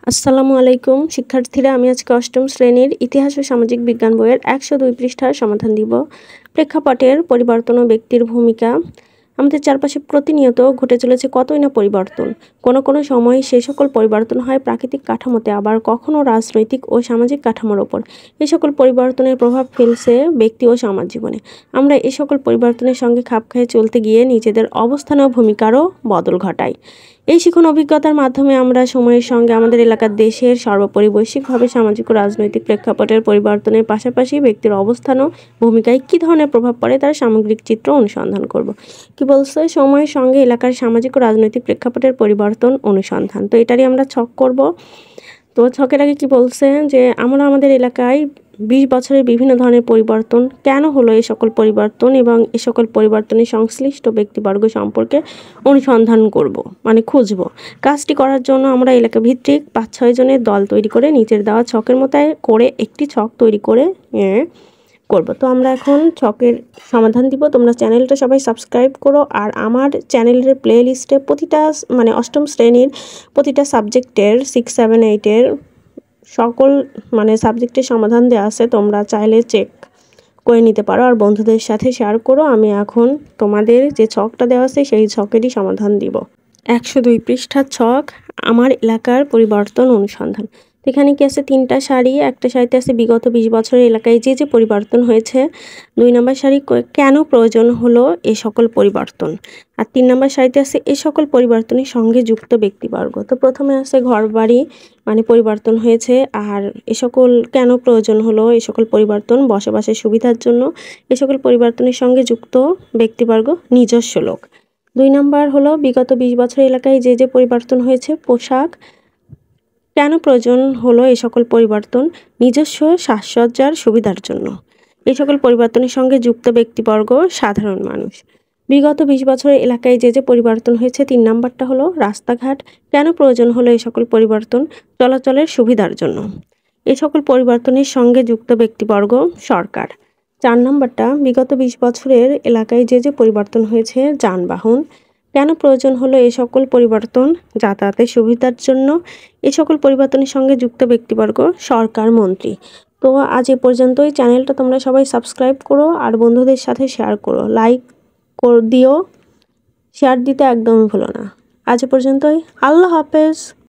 আসসালামু আলাইকুম শিক্ষার্থীরা, আমি আজকে অষ্টম শ্রেণীর ইতিহাস ও সামাজিক বিজ্ঞান বইয়ের 102 পৃষ্ঠার সমাধান দিব। প্রেক্ষাপটের পরিবর্তন ও ব্যক্তির ভূমিকা। আমাদের চারপাশে প্রতিনিয়ত ঘটে চলেছে কতই না পরিবর্তন। কোনো কোনো সময় সে সকল পরিবর্তন হয় প্রাকৃতিক কাঠামোতে, আবার কখনো রাজনৈতিক ও সামাজিক কাঠামোর ওপর। এই সকল পরিবর্তনের প্রভাব ফেলছে ব্যক্তি ও সমাজ জীবনে। আমরা এই সকল পরিবর্তনের সঙ্গে খাপ খাইয়ে চলতে গিয়ে নিজেদের অবস্থান ও ভূমিকারও বদল ঘটাই। এই শিখন অভিজ্ঞতার মাধ্যমে আমরা সময়ের সঙ্গে আমাদের এলাকার, দেশের, সর্বোপরি বৈশ্বিকভাবে সামাজিক ও রাজনৈতিক প্রেক্ষাপটের পরিবর্তনের পাশাপাশি ব্যক্তির অবস্থান ও ভূমিকায় কী ধরনের প্রভাব পড়ে তার সামগ্রিক চিত্র অনুসন্ধান করব। কি বলছে? সময়ের সঙ্গে এলাকার সামাজিক ও রাজনৈতিক প্রেক্ষাপটের পরিবর্তন অনুসন্ধান। তো এটারই আমরা ছক করব। তো ছকের আগে কি বলছে যে আমরা আমাদের এলাকায় 20 বছরের বিভিন্ন ধরনের পরিবর্তন কেন হলো, এই সকল পরিবর্তন এবং এই সকল পরিবর্তনের সংশ্লিষ্ট ব্যক্তিবর্গ সম্পর্কে অনুসন্ধান করব, মানে খুঁজব। কাজটি করার জন্য আমরা এলাকা ভিত্তিক 5-6 জনের দল তৈরি করে নিচের দেওয়া ছকের মতো করে একটি ছক তৈরি করে করব। তো আমরা এখন ছকের সমাধান দিব। তোমরা চ্যানেলটা সবাই সাবস্ক্রাইব করো, আর আমার চ্যানেলের প্লে লিস্টে প্রতিটা অষ্টম শ্রেণীর প্রতিটা সাবজেক্টের 6, 7, 8-এর সকল সাবজেক্টের সমাধান দেওয়া আছে, তোমরা চাইলে চেক করে নিতে পারো আর বন্ধুদের সাথে শেয়ার করো। আমি এখন তোমাদের যে ছকটা দেওয়া আছে সেই ছকেরই সমাধান দিব। 102 পৃষ্ঠার ছক, আমার এলাকার পরিবর্তন অনুসন্ধান। এখানে কি আছে? 3টা সারি। একটা সারিতে আছে বিগত 20 বছরের এলাকায় যে যে পরিবর্তন হয়েছে। 2 নম্বর সারি কেন প্রয়োজন হলো এ সকল পরিবর্তন। আর 3 নম্বর সারিতে আছে এ সকল পরিবর্তনের সঙ্গে যুক্ত ব্যক্তিবর্গ। তো প্রথমে আছে ঘরবাড়ি পরিবর্তন হয়েছে, আর এ সকল কেন প্রয়োজন হলো এ সকল পরিবর্তন বসবাসের সুবিধার জন্য। এ সকল পরিবর্তনের সঙ্গে যুক্ত ব্যক্তিবর্গ নিজস্ব লোক। 2 নম্বর হলো বিগত 20 বছর এলাকায় যে যে পরিবর্তন হয়েছে পোশাক, কেন প্রয়োজন হলো এই সকল পরিবর্তন নিজস্ব সাজসজ্জার সুবিধার জন্য। এই সকল পরিবর্তনের সঙ্গে যুক্ত ব্যক্তিবর্গ সাধারণ মানুষ। বিগত 20 বছরের এলাকায় যে যে পরিবর্তন হয়েছে 3 নম্বরটা হলো রাস্তাঘাট, কেন প্রয়োজন হলো এই সকল পরিবর্তন চলাচলের সুবিধার জন্য। এই সকল পরিবর্তনের সঙ্গে যুক্ত ব্যক্তিবর্গ সরকার। 4 নম্বরটা বিগত 20 বছরের এলাকায় যে যে পরিবর্তন হয়েছে যানবাহন, কেন প্রয়োজন হলো এই সকল পরিবর্তন যাতায়াতের সুবিধার জন্য। এই সকল পরিবর্তনের সঙ্গে যুক্ত ব্যক্তিবর্গ সরকার, মন্ত্রী। তো আজ এ পর্যন্তই। চ্যানেলটা তোমরা সবাই সাবস্ক্রাইব করো আর বন্ধুদের সাথে শেয়ার করো, লাইক দিও, শেয়ার দিতে একদমই ভুলো না। আজ এ পর্যন্তই। আল্লাহ হাফেজ।